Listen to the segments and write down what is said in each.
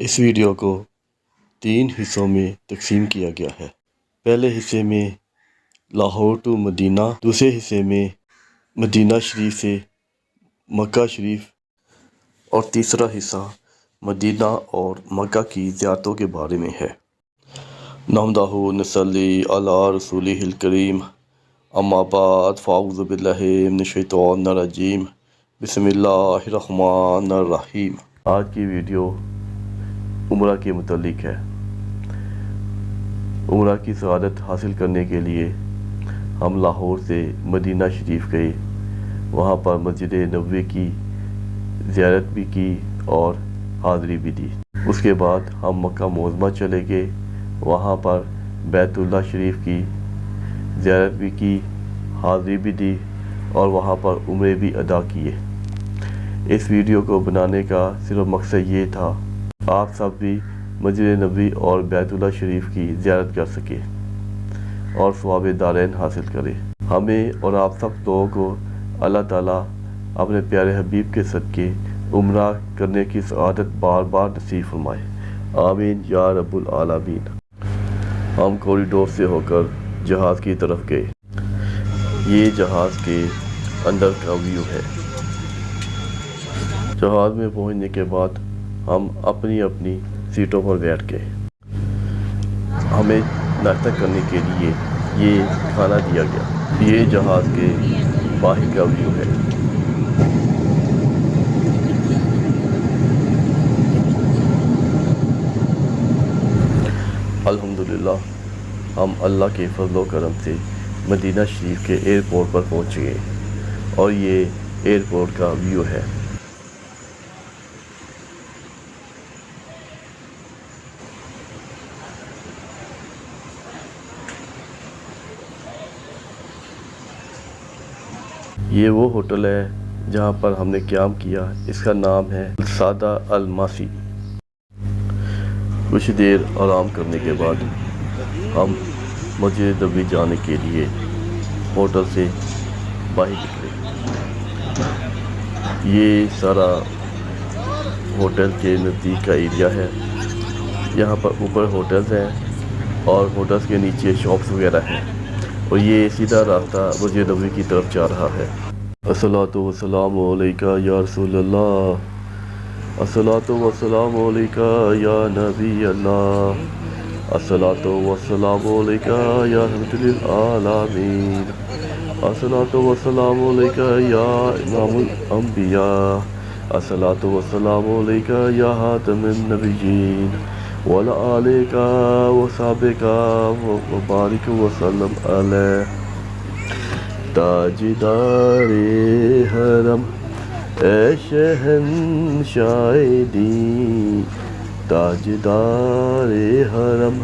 اس video کو 3 حصوں میں تقسیم کیا گیا ہے۔ پہلے حصے میں لاہور ٹو مدینہ، دوسرے حصے میں مدینہ شریف سے مکہ شریف، اور تیسرا حصہ مدینہ اور مکہ کی زیارتوں کے بارے میں ہے۔ نحمدہ نصلی علی رسولہ الکریم، اما بعد فاعوذ باللہ من الشیطان الرجیم، بسم اللہ الرحمن الرحیم۔ آج کی ویڈیو عمرہ کے متعلق ہے۔ عمرہ کی سعادت حاصل کرنے کے لیے ہم لاہور سے مدینہ شریف گئے، وہاں پر مسجد نبوی کی زیارت بھی کی اور حاضری بھی دی۔ اس کے بعد ہم مکہ معظمہ چلے گئے، وہاں پر بیت اللہ شریف کی زیارت بھی کی، حاضری بھی دی اور وہاں پر عمرے بھی ادا کیے۔ اس ویڈیو کو بنانے کا صرف مقصد یہ تھا آپ سب بھی مسجد نبوی اور بیت اللہ شریف کی زیارت کر سکیں اور ثواب دارین حاصل کریں۔ ہمیں اور آپ سب لوگوں کو اللہ تعالیٰ اپنے پیارے حبیب کے صدقے عمرہ کرنے کی سعادت بار بار نصیب فرمائے، آمین یا رب العالمین۔ ہم کوریڈور سے ہو کر جہاز کی طرف گئے۔ یہ جہاز کے اندر کا ویو ہے۔ جہاز میں پہنچنے کے بعد ہم اپنی اپنی سیٹوں پر بیٹھ گئے۔ ہمیں ناشتہ کرنے کے لیے یہ کھانا دیا گیا۔ یہ جہاز کے باہر کا ویو ہے۔ الحمدللہ ہم اللہ کے فضل و کرم سے مدینہ شریف کے ایئرپورٹ پر پہنچ گئے اور یہ ایئرپورٹ کا ویو ہے۔ یہ وہ ہوٹل ہے جہاں پر ہم نے قیام کیا، اس کا نام ہے السادہ الماسی۔ کچھ دیر آرام کرنے کے بعد ہم مسجد نبوی جانے کے لیے ہوٹل سے باہر نکلے۔ یہ سارا ہوٹل کے نزدیک کا ایریا ہے۔ یہاں پر اوپر ہوٹلز ہیں اور ہوٹلز کے نیچے شاپس وغیرہ ہیں اور یہ سیدھا راستہ مسجد نبوی کی طرف جا رہا ہے۔ الصلاۃ والسلام علیکہ یا رسول اللہ، الصلاۃ والسلام علیکہ یا نبی اللہ، الصلاۃ والسلام علیکہ یا رحمۃ للعالمین، الصلاۃ والسلام علیکہ یا امام الانبیاء، الصلاۃ والسلام علیکہ یا خاتم النبیین وعلی آلک وصحبک وبارک وسلم علیہ۔ تاجدار حرم اے شہنشاہ دین، تاجدار حرم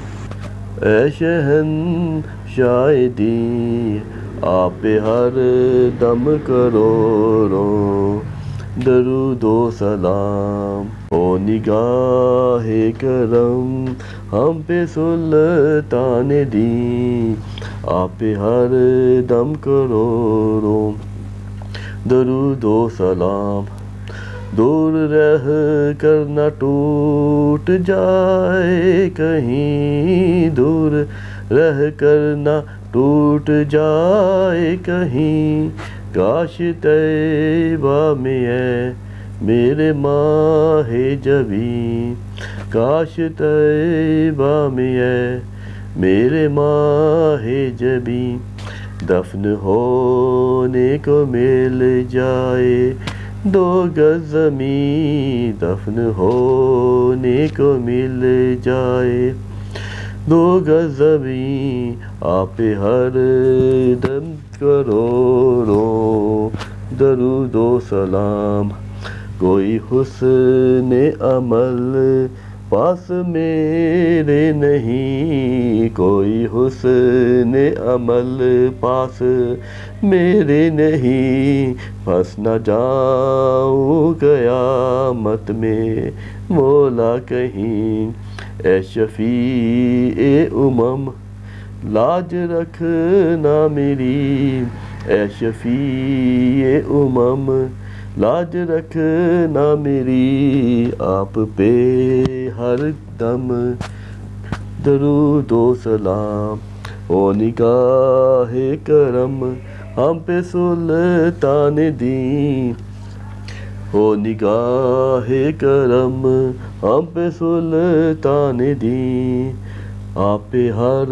اے شہنشاہ دین، آپ پہ ہر دم کروڑوں درود و سلام، ہو نگاہ کرم ہم پہ سلطان دین، آپ پہ ہر دم کروڑوں درود و سلام، دور رہ کر نہ ٹوٹ جائے کہیں، دور رہ کر نہ ٹوٹ جائے کہیں، کاش طیبہ میں ہے میرے ماہ جبیں، کاش طیبہ میں ہے میرے ماہ جبیں، دفن ہونے کو مل جائے 2 گز زمین، دفن ہونے کو مل جائے 2 گز زمین، آپ پہ ہر دم کروڑوں درود و سلام، کوئی حسن عمل پاس میرے نہیں، کوئی حسن عمل پاس میرے نہیں، پھنس نہ جاؤں قیامت میں مولا کہیں، اے شفیع امم لاج رکھنا میری، اے شفیع امم لاج رکھنا میری، آپ پہ ہر دم درود و سلام، ہو نگاہ کرم ہم پہ سلطان دین، ہو نگاہ کرم ہم پہ سلطان دین، آپ پہ ہر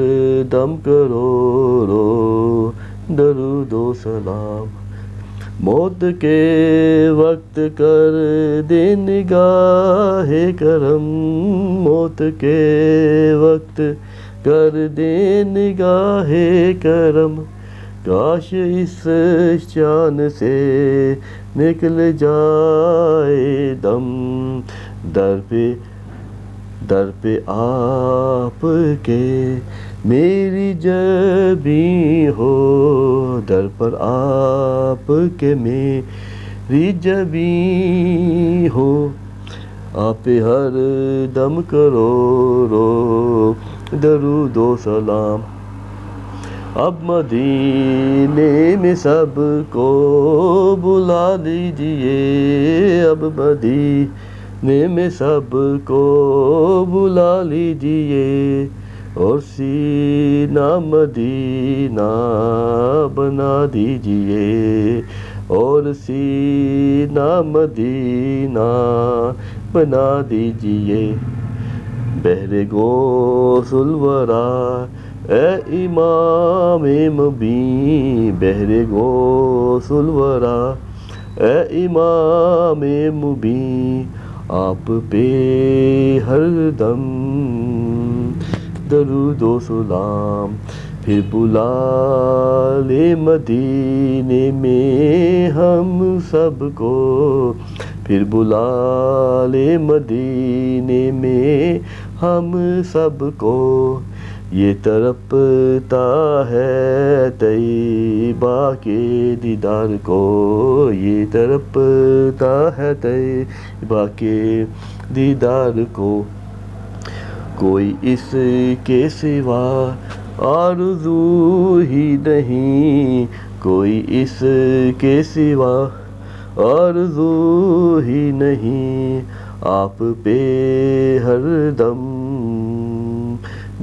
دم کروڑوں درود و سلام، موت کے وقت کر دے نگاہ کرم، موت کے وقت کر دے نگاہ کرم، کاش اس شان سے نکل جائے دم، در پہ آپ کے میری جبیں ہو، در پر آپ کے میری جبیں ہو، آپ پہ ہر دم کروڑوں درود و سلام، اب مدینے میں سب کو بلا لیجئے، اب مدینے میں سب کو بلا لیجئے، اور سینہ مدینہ بنا دیجئے، اور سینہ مدینہ بنا دیجئے، بحر غوث الورا اے امام مبین، بحر غوث الورا اے امام مبین، آپ پہ ہر دم درود و سلام، پھر بلا لے مدینے میں ہم سب کو، پھر بلا لے مدینے میں ہم سب کو، یہ تڑپتا ہے طیبہ کے دیدار کو، یہ تڑپتا ہے طیبہ کے دیدار کو، کوئی اس کے سوا آرزو ہی نہیں، کوئی اس کے سوا آرزو ہی نہیں، آپ پہ ہر دم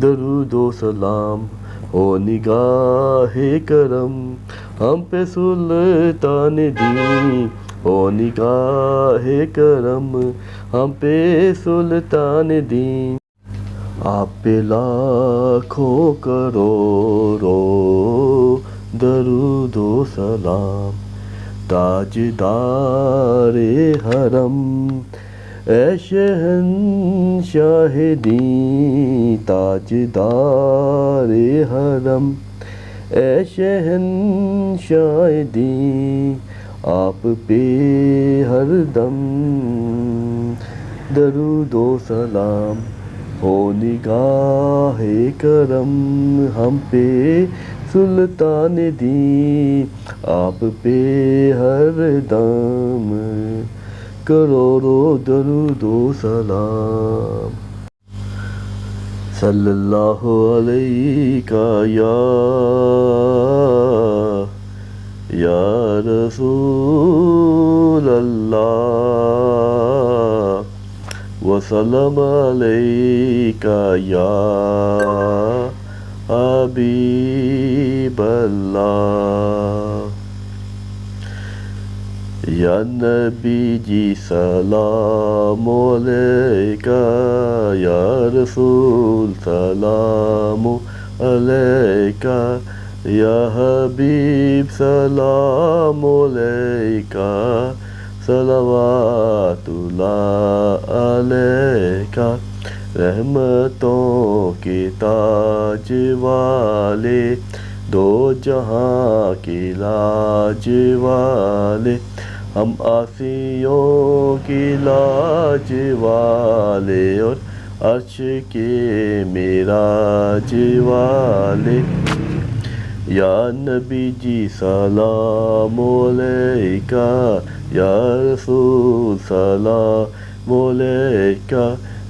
درود و سلام، ہو نگاہ کرم ہم پہ سلطان دین، ہو نگاہ کرم ہم پہ سلطان دین، آپ پہ لاکھوں کروڑوں درود و سلام، تاجدار حرم اے شہنشاہ دین، تاجدار حرم اے شہنشاہ دین، آپ پہ ہر دم درود و سلام، ہو نگاہ کرم ہم پہ سلطان دین، آپ پہ ہر دم کروڑوں درود و سلام، صلی اللہ علیہ یا رسول اللہ، وسلم علیک یا حبیب اللہ، یا نبی جی سلام علیک، یا رسول سلام علیک، یا حبیب سلام علیک، صلوات اللہ علیک، رحمتوں کے تاج والے، دو جہاں کے لاج والے، ہم آسیوں کی لاج والے، اور عرش کے معراج والے، یا نبی جی سلام علیک، یا رسول سلام علیک،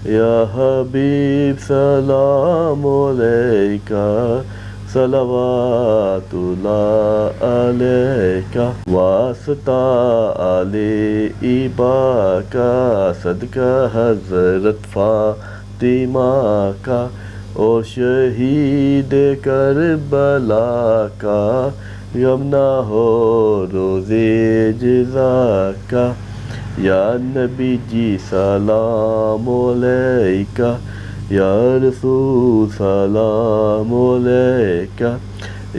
یا حبیب سلام علیک، صلوات اللہ علیکہ واسطہ ایبا کا صدقہ حضرت فاطمہ کا اور شہید کربلا کا غم نہ ہو روزے جزا کا یا نبی جی سلام علیکہ یا رسول سلام علیکہ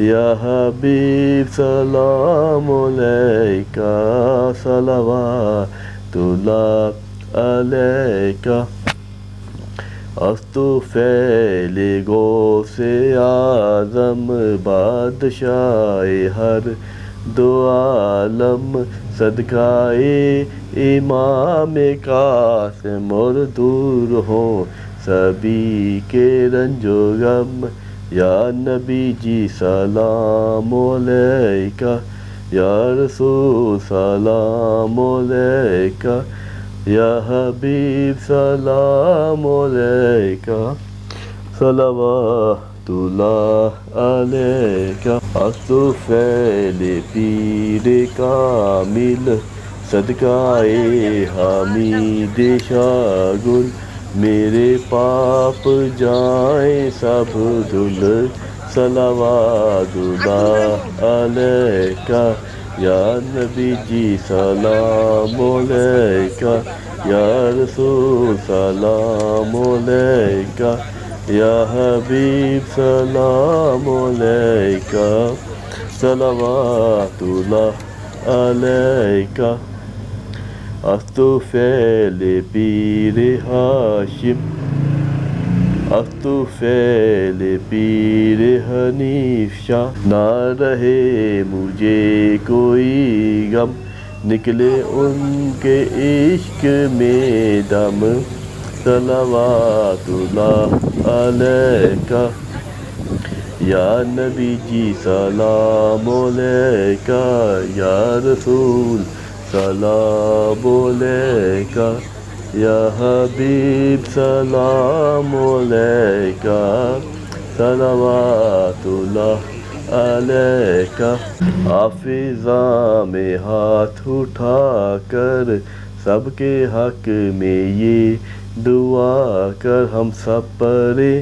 یا حبیب سلام علیکہ صلوات اللہ علیکہ استغفر گو سے اعظم بادشاہ ہر دو عالم صدقہ امام قاسم اور دور ہو سبھی کے رنج و غم یا نبی جی سلام علیکہ یا رسول سلام علیکہ یا حبیب سلام علیکہ صلوات اللہ علیکہ استغفر پیر کامل صدقہ حمید شاہ گل میرے پاپ جائیں سب دھل صلوات اللہ علیکہ یا نبی جی سلام علیکہ یا رسول سلام علیکہ یا حبیب سلام علیکہ صلوات اللہ علیکہ استغفر پیر ہاشم استغفر پیر حنیف شاہ نہ رہے مجھے کوئی غم نکلے ان کے عشق میں دم صلوات اللہ علیکہ یا نبی جی سلام علیکہ یا رسول سلام علیکہ یا حبیب سلام علیکہ صلوات اللہ علیکہ حافظہ میں ہاتھ اٹھا کر سب کے حق میں یہ دعا کر ہم سب پڑھے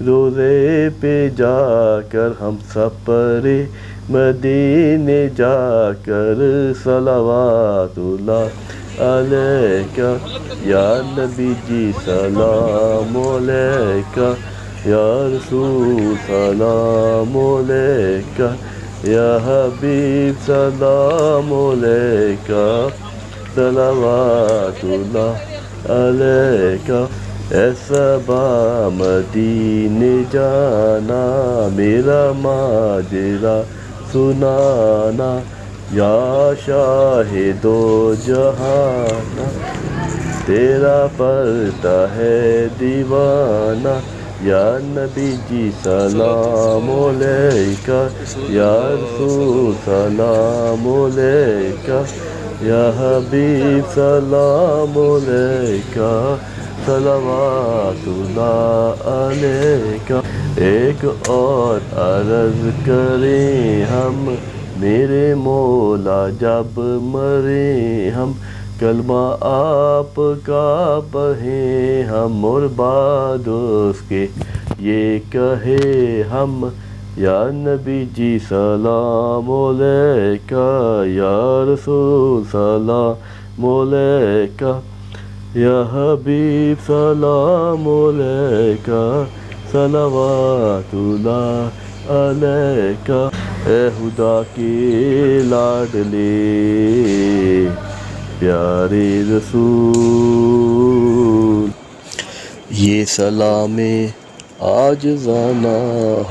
روزے پہ جا کر ہم سب پڑھے مدینے جا کر صلوات اللہ علیکہ یا نبی جی سلام علیکہ یا رسول سلام علیکہ یا حبیب سلام علیکہ صلوات اللہ علیکہ اے صبا مدینے جانا میرا ماجرا سنانا یا شاہ دو جہانا تیرا پڑھتا ہے دیوانہ یا نبی جی سلام علیکہ یا رسول سلام علیکہ یا حبیب سلام علیکہ صلوات اللہ علیکہ ایک اور عرض کریں ہم میرے مولا جب مرے ہم کلمہ آپ کا پڑھیں ہم اور بعد اس کے یہ کہے ہم یا نبی جی سلام علیکہ یا رسول سلام علیکہ یا حبیب سلام علیکہ صلوات اللہ علیکہ اے خدا کے لاڈلے پیارے رسول یہ سلام عاجزانہ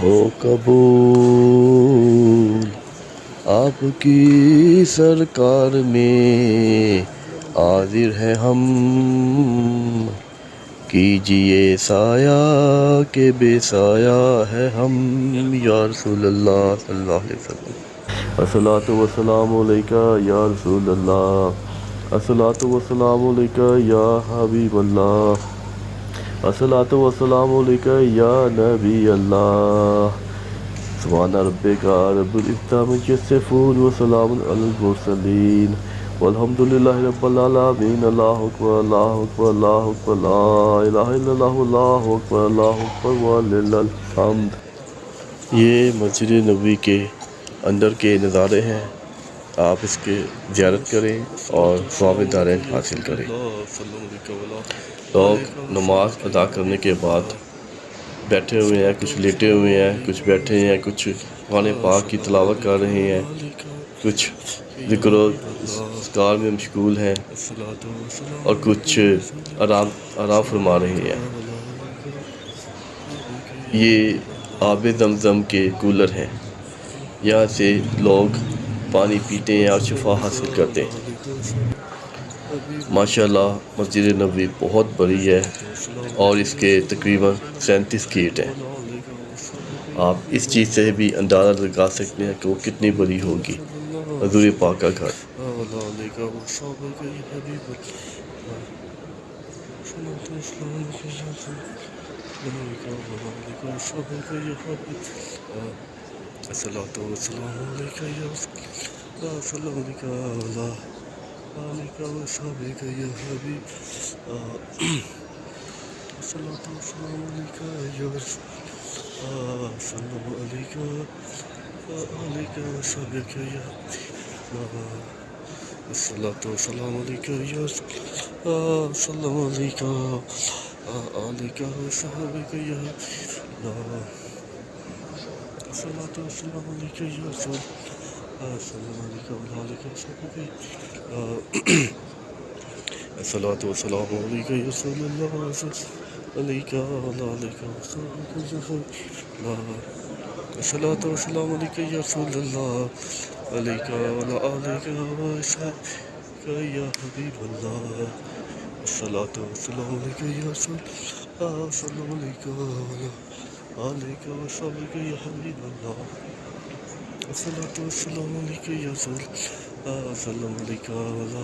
ہو قبول آپ کی سرکار میں حاضر ہے ہم کیجئے سایہ کہ بے سایہ ہے ہم یا رسول اللہ صلی اللہ علیہ وسلم الصلاۃ والسلام علیکہ یا رسول اللہ الصلاۃ والسلام علیکہ یا حبیب اللہ الصلاۃ والسلام علیکہ یا نبی اللہ سبحان ربک رب العزت عما یصفون وسلام علی المرسلین والحمد للہ رب العالمین اللہ اکبر اللہ اکبر اللہ اکبر لا الہ الا اللہ اللہ اکبر اللہ اکبر وللہ الحمد۔ یہ مسجد نبوی کے اندر کے نظارے ہیں، آپ اس کے زیارت کریں اور ثواب دارین حاصل کریں۔ لوگ نماز ادا کرنے کے بعد بیٹھے ہوئے ہیں، کچھ لیٹے ہوئے ہیں، کچھ بیٹھے ہیں، کچھ قرآن پاک کی تلاوت کر رہے ہیں، کچھ ذکر و اذکار میں مشغول ہیں اور کچھ آرام فرما رہے ہیں۔ یہ آب زمزم کے کولر ہیں، یہاں سے لوگ پانی پیتے ہیں اور شفا حاصل کرتے ہیں۔ ماشاءاللہ مسجد نبوی بہت بڑی ہے اور اس کے تقریباً 37 گیٹ ہیں۔ آپ اس چیز سے بھی اندازہ لگا سکتے ہیں کہ وہ کتنی بڑی ہوگی، حضور پاک کا گھر۔ الصلاۃ والسلام علیک یا رسول اللہ علیک وعلی آلک وصحبک یا حبیب اللہ۔ الصلاۃ والسلام علیک یا رسول اللہ علیک وعلی آلک وصحبک یا حبیب اللہ۔ الصلاۃ والسلام علیک یا رسول اللہ السلام علیک وعلی آلک وصحبک یا حبیب اللہ۔ الصلاۃ والسلام علیک یا رسول اللہ السلام علیک وعلی آلک وصحبک یا حبیب اللہ۔ الصلاۃ والسلام علیک یا اللہ السلام علیک وعلی آلک وصحبک یا حبیب اللہ۔ الصلاۃ والسلام علیک یا رسول اللہ السلام علیک آلک وصحبک یا حبیب اللہ۔ الصلاۃ والسلام علیک یا رسول اللہ السلام علیک وعلی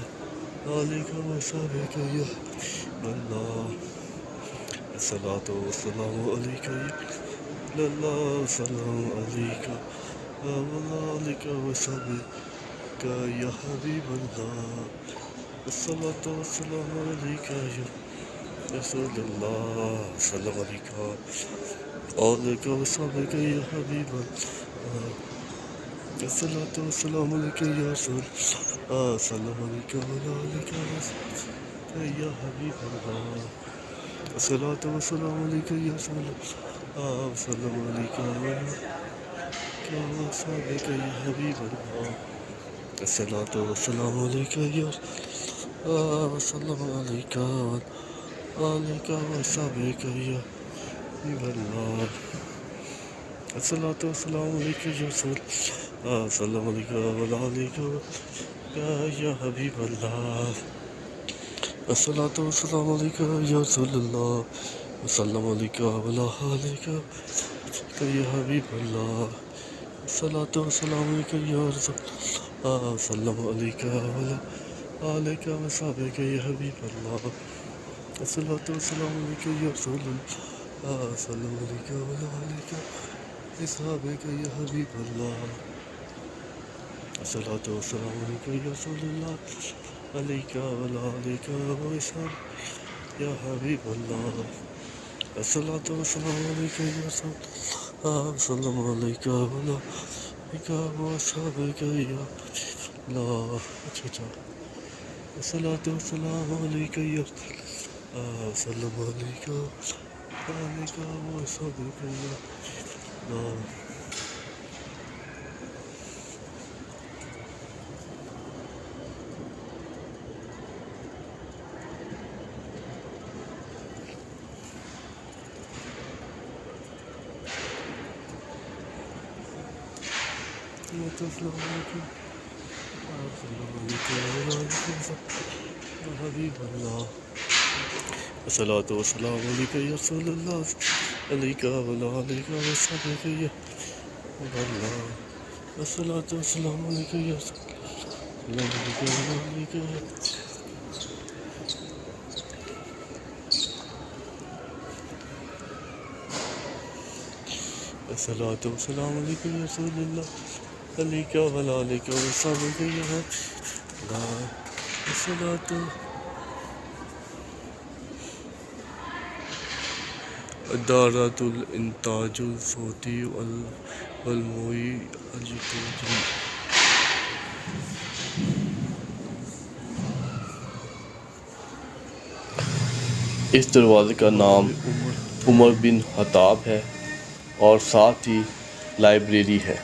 آلک وصحبک یا حبیب اللہ۔ الصلاۃ والسلام علیک یا رسول اللہ السلام علیک وعلی آلک وصحبک یا حبیب اللہ۔ الصلاۃ والسلام علیک یا رسول اللہ السلام علیک وعلی آلک وصحبک یا حبیب اللہ۔ الصلاۃ والسلام علیک یا رسول اللہ السلام علیک وعلی آلک وصحبک یا حبیب اللہ۔ الصلاۃ والسلام علیک یا رسول اللہ السلام علیک وعلی آلک وصحبک یا حبیب اللہ۔ الصلاۃ والسلام علیک یا رسول اللہ السلام علیک وعلی آلک وصحبک یا حبیب اللہ۔ الصلاۃ والسلام علیک یا رسول اللہ السلام علیک وعلی آلک وصحبک یا حبیب اللہ۔ الصلاۃ والسلام علیک یا رسول اللہ علیک وعلی آلک وصحبک یا حبیب اللہ۔ الصلاۃ والسلام علیک یا رسول اللہ السلام علیک وعلی آلک وصحبک یا حبیب اللہ۔ الصلاۃ والسلام علیک یا رسول اللہ السلام علیک وعلی آلک وصحبک یا حبیب اللہ۔ السلام علیکم حبیب اللہ۔ الصلاۃ والسلام علیک یا رسول اللہ علیک وعلی آلک وصحبک یا حبیب اللہ۔ الصلاۃ والسلام علیک یا رسول اللہ علیک وعلی آلک الصلاۃ والسلام علیکم یا رسول اللہ علیک وعلی آلک وصحبک یا حبیب اللہ الصلاۃ ادارۃ الانتاج الصوتی والموئی الجتوجی. اس دروازے کا نام عمر بن خطاب ہے اور ساتھ ہی لائبریری ہے.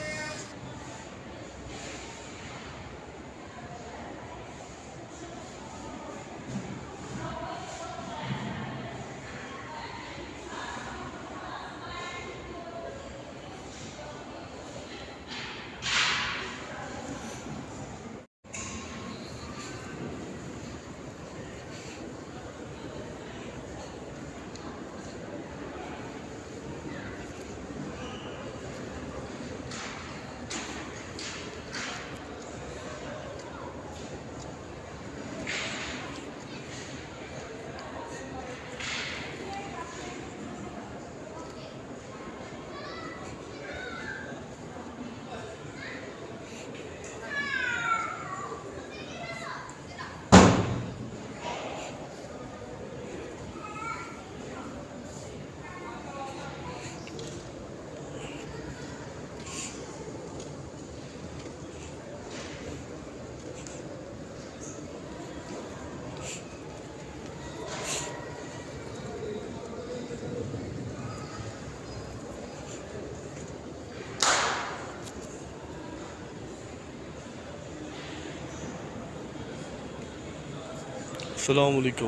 السلام علیکم.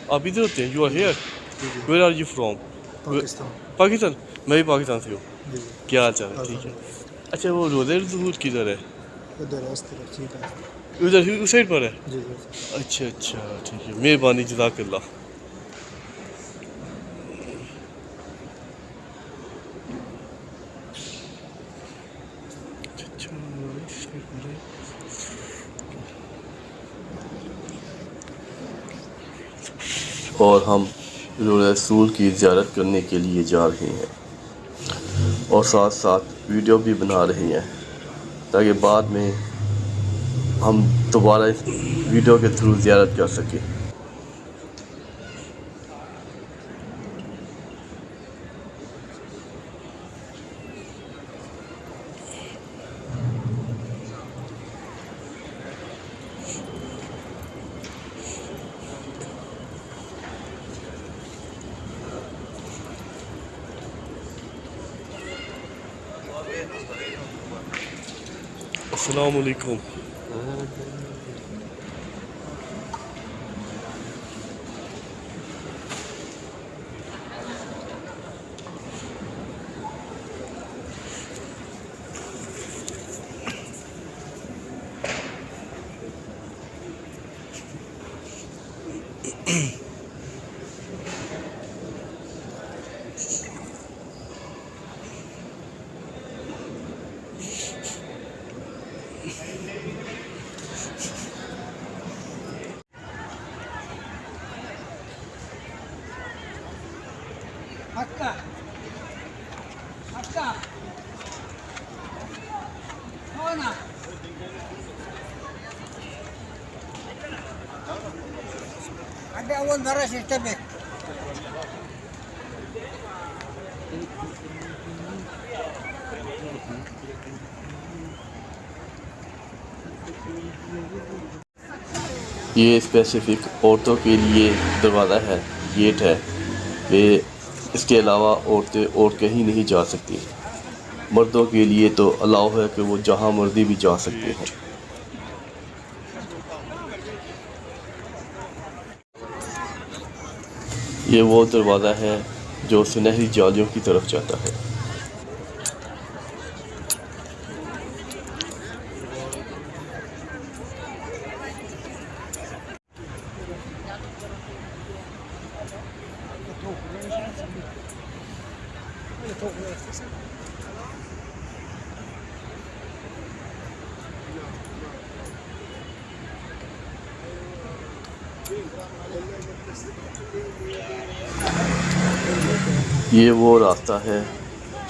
آپ ادھر ہوتے ہیں؟ You are here? Where are you from? Pakistan. میں بھی پاکستان سے ہوں. کیا حال چال ہے؟ ٹھیک ہے. اچھا وہ روزہ ظہور کدھر ہے؟ ادھر اس سائڈ پر ہے. اچھا اچھا ٹھیک ہے. مہربانی جزاک اللہ. اور ہم روضہ رسول کی زیارت کرنے کے لیے جا رہے ہیں اور ساتھ ساتھ ویڈیو بھی بنا رہے ہیں تاکہ بعد میں ہم دوبارہ اس ویڈیو کے تھرو زیارت کر سکیں. السلام علیکم. أول مرة اشتبك. یہ اسپیسیفک عورتوں کے لیے دروازہ ہے، گیٹ ہے کہ اس کے علاوہ عورتیں اور کہیں نہیں جا سکتی. مردوں کے لیے تو الاؤ ہے کہ وہ جہاں مرضی بھی جا سکتے ہیں. یہ وہ دروازہ ہے جو سنہری جالیوں کی طرف جاتا ہے. یہ وہ راستہ ہے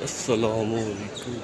السلام علیکم.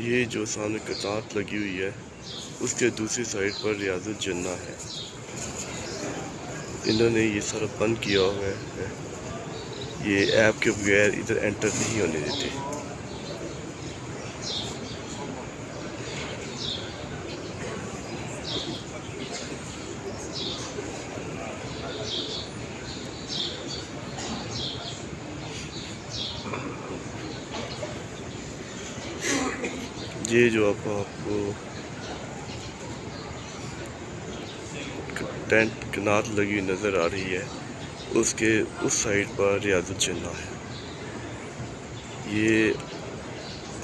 یہ جو سامنے قطار لگی ہوئی ہے اس کے دوسری سائڈ پر ریاض الجنہ ہے. انہوں نے یہ سارا بند کیا ہوا ہے. یہ ایپ کے بغیر ادھر انٹر نہیں ہونے دیتے. یہ جو آپ کو ٹینٹ کنات لگی نظر آ رہی ہے اس کے اس سائڈ پر ریاض الجنہ ہے. یہ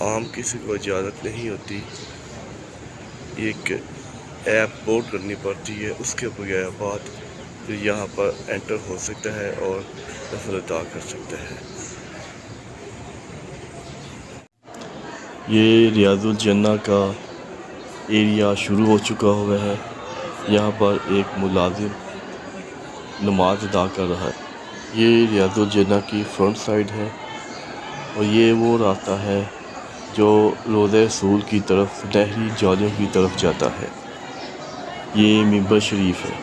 عام کسی کو اجازت نہیں ہوتی. ایک ایپ بورڈ کرنی پڑتی ہے اس کے بغیر بعد پھر یہاں پر انٹر ہو سکتا ہے اور نفل ادا کر سکتا ہے. یہ ریاض الجنہ کا ایریا شروع ہو چکا ہوا ہے. یہاں پر ایک ملازم نماز ادا کر رہا ہے. یہ ریاض الجنہ کی فرنٹ سائڈ ہے اور یہ وہ راستہ ہے جو روضہ رسول کی طرف نہری جالوں کی طرف جاتا ہے. یہ منبر شریف ہے.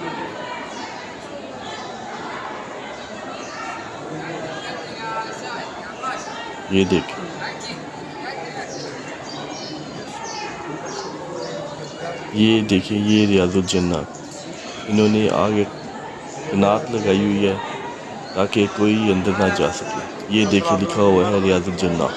یہ دیکھیں یہ ریاض الجنہ. انہوں نے آگے کنات لگائی ہوئی ہے تاکہ کوئی اندر نہ جا سکے. یہ دیکھیں لکھا ہوا ہے ریاض الجنہ.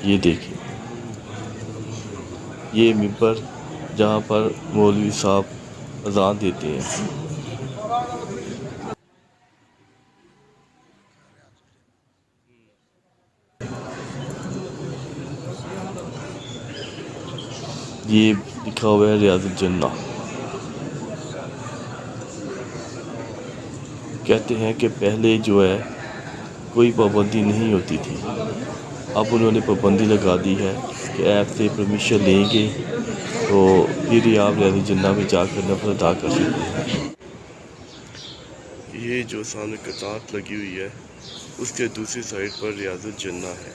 یہ دیکھیں، یہ ممبر جہاں پر مولوی صاحب اذان دیتے ہیں۔ یہ لکھا ہوا ہے ریاض الجنہ۔ کہتے ہیں کہ پہلے جو ہے کوئی پابندی نہیں ہوتی تھی، اب انہوں نے پابندی لگا دی ہے کہ ایپ سے پرمیشن لیں گے تو پھر ہی آپ ریاض الجنہ میں جا کر نفل ادا کر سکتے ہیں۔ یہ جو سامنے قطار لگی ہوئی ہے اس کے دوسری سائڈ پر ریاض الجنہ ہے۔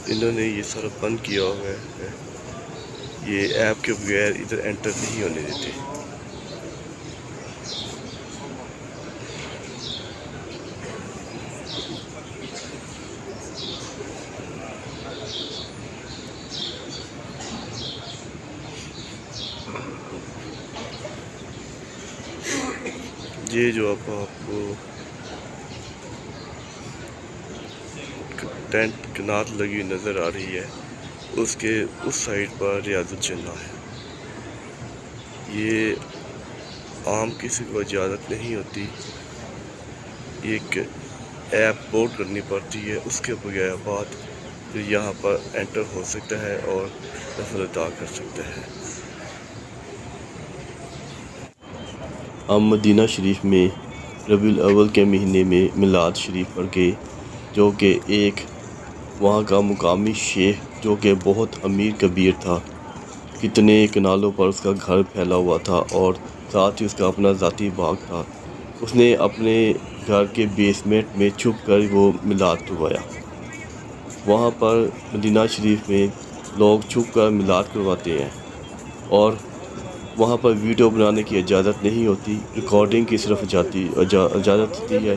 انہوں نے یہ سارا بند کیا ہوا ہے، یہ ایپ کے بغیر ادھر انٹر نہیں ہونے دیتے۔ یہ جو آپ کو ٹینٹ کنار لگی نظر آ رہی ہے اس کے اس سائڈ پر ریاض الجنہ ہے۔ یہ عام کسی کو اجازت نہیں ہوتی، ایک ایپ لوڈ کرنی پڑتی ہے، اس کے بغیر بعد پھر یہاں پر انٹر ہو سکتا ہے اور نفل ادا کر سکتا ہے۔ ہم مدینہ شریف میں ربیع الاول کے مہینے میں میلاد شریف پڑھ گئے، جو کہ ایک وہاں کا مقامی شیخ جو کہ بہت امیر کبیر تھا، کتنے کنالوں پر اس کا گھر پھیلا ہوا تھا اور ساتھ ہی اس کا اپنا ذاتی باغ تھا۔ اس نے اپنے گھر کے بیسمنٹ میں چھپ کر وہ میلاد کروایا۔ وہاں پر مدینہ شریف میں لوگ چھپ کر میلاد کرواتے ہیں اور وہاں پر ویڈیو بنانے کی اجازت نہیں ہوتی، ریکارڈنگ کی صرف اجازت ہوتی ہے۔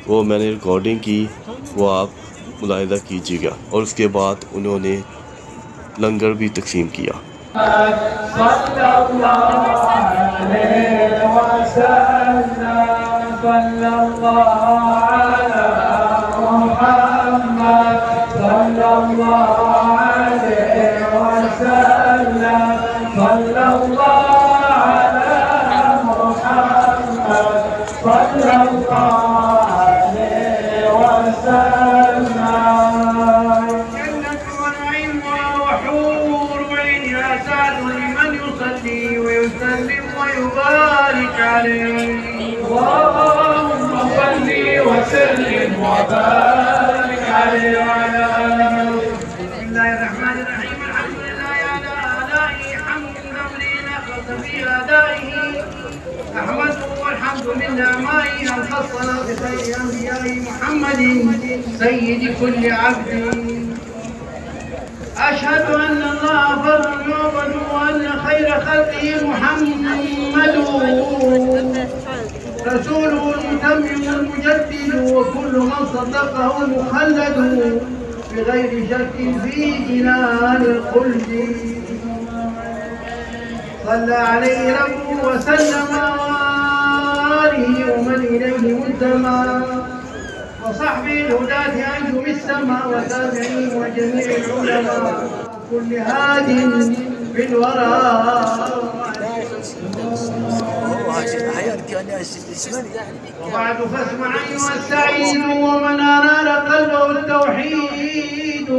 وہ میں نے ریکارڈنگ کی، وہ آپ ملاحظہ کیجیے گا، اور اس کے بعد انہوں نے لنگر بھی تقسیم کیا۔ ويبارك عليه اللهم صل وسلم وبارك عليه وعلى آله. بسم الله الرحمن الرحيم. الحمد لله على آلائه حمد أمرنا وفي أدائه أحمده والحمد للنعمائه الخصنا بخير أنبيائه محمد سيد كل عبد. أشهد أن الله فرد يعبد وأن خير خلقه محمد رسوله المتمم المجدد وكل من صدقه مخلد بغير شك في جنان الخلد. صلى عليه ربه وسلم وآله ومن إليه منتمى وصحبه الهداة أنجم السماء وتابعين وجميع العلماء كل هاد في الورى. وبعد فاسمع أيها السعيد ومن أراد قلبه التوحيد.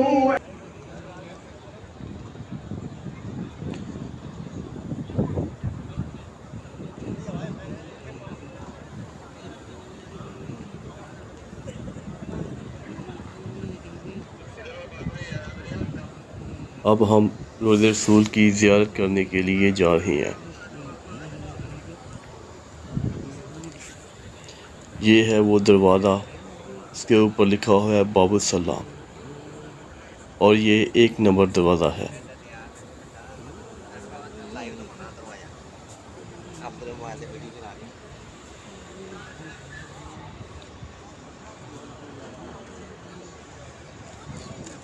اب ہم روضہ رسول کی زیارت کرنے کے لیے جا رہے ہیں۔ یہ ہے وہ دروازہ، اس کے اوپر لکھا ہوا ہے باب السلام، اور یہ 1 نمبر دروازہ ہے۔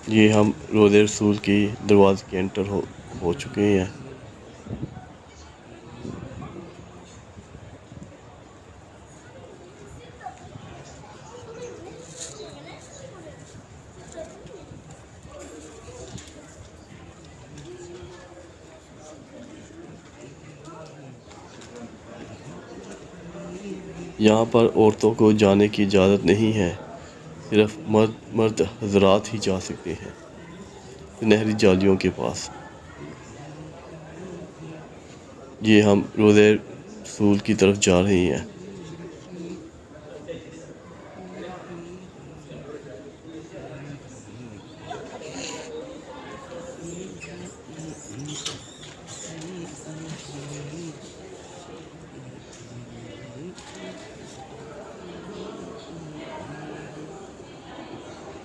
یہ ہم روضہ رسول کی دروازے کے انٹر ہو چکے ہیں۔ یہاں پر عورتوں کو جانے کی اجازت نہیں ہے، صرف مرد حضرات ہی جا سکتے ہیں سنہری جالیوں کے پاس۔ یہ ہم روضہ رسول کی طرف جا رہے ہیں۔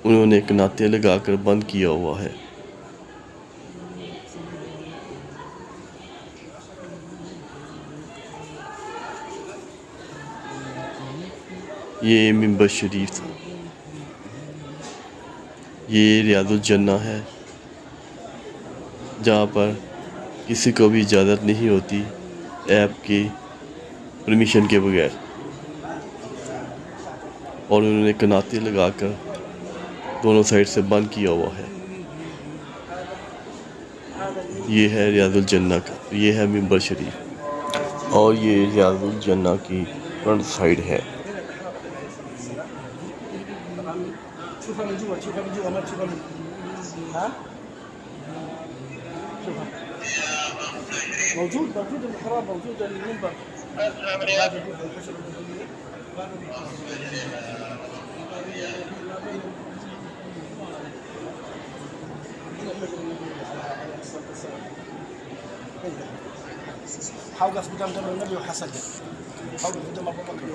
انہوں نے کناتے لگا کر بند کیا ہوا ہے۔ یہ منبر شریف تھا، یہ ریاض الجنہ ہے، جہاں پر کسی کو بھی اجازت نہیں ہوتی ایپ کی پرمیشن کے بغیر، اور انہوں نے کناتے لگا کر دونوں سائڈ سے بند کیا ہوا ہے۔ یہ ہے ریاض الجنہ کا، یہ ہے منبر شریف، اور یہ ریاض الجنہ کی فرنٹ سائڈ ہے۔ شوفها من جوا، شوفها من جوا، ما تشوفها من ها؟ شوفها موجود المحراب، موجود المنبر. حوقف قدام قبر النبي وحسن، حوقف قدام ابو بكر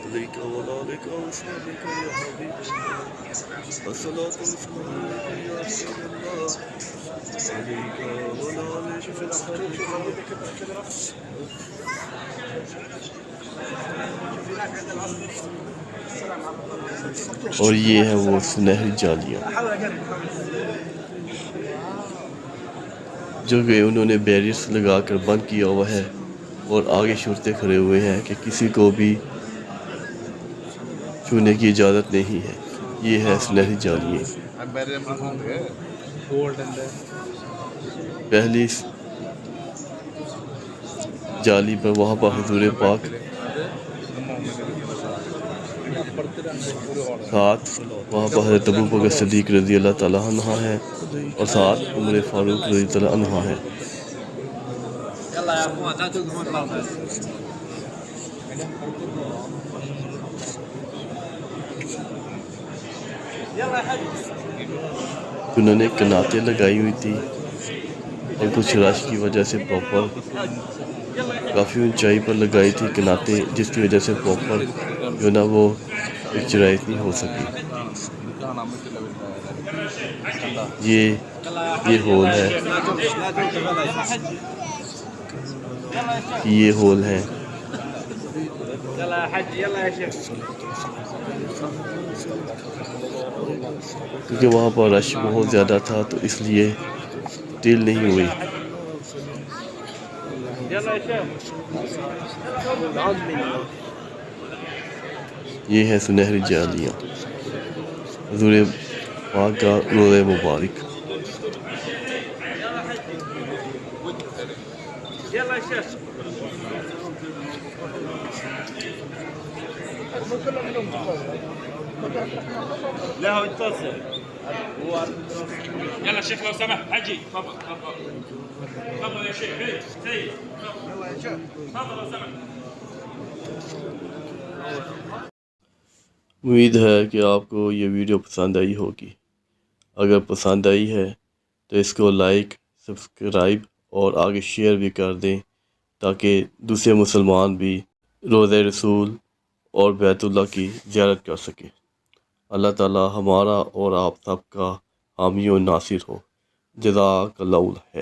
عليك وعليك وصحبك يا حبيبي، الصلاة والسلام عليك يا رسول الله، عليك وعليك. شوف اور یہ ہے وہ سنہری جالیاں جو کہ انہوں نے بیریئرس لگا کر بند کیا ہوا ہے، اور آگے شرطے کھڑے ہوئے ہیں کہ کسی کو بھی چھونے کی اجازت نہیں ہے۔ یہ ہے سنہری جالیاں۔ پہلی جالی پر وہاں پر حضور پاک ساتھ، وہاں پر حضرت ابوبکر صدیق رضی اللہ تعالیٰ عنہ ہے، اور ساتھ عمر فاروق رضی اللہ عنہ ہے۔ انہوں نے کناتے لگائی ہوئی تھی، اور کچھ رش کی وجہ سے پراپر کافی اونچائی پر لگائی تھی کناتے، جس کی وجہ سے پراپر جو نا وہ پکچرائز نہیں ہو سکی۔ یہ ہول ہے، یہ ہول ہے۔ کیونکہ وہاں پر رش بہت زیادہ تھا تو اس لیے ڈیل نہیں ہوئی۔ یہ ہے سنہری جالیاں، حضور پاک کا روضہ مبارک۔ لا هو يتصل يلا شيخ لو سمحت حجي تفضل تفضل يا شيخ سيد يلا يا شيخ تفضل لو سمحت۔ امید ہے کہ آپ کو یہ ویڈیو پسند آئی ہوگی۔ اگر پسند آئی ہے تو اس کو لائک، سبسکرائب اور آگے شیئر بھی کر دیں، تاکہ دوسرے مسلمان بھی روضہ رسول اور بیت اللہ کی زیارت کر سکیں۔ اللہ تعالی ہمارا اور آپ سب کا حامی و ناصر ہو۔ جزاک اللہ خیر۔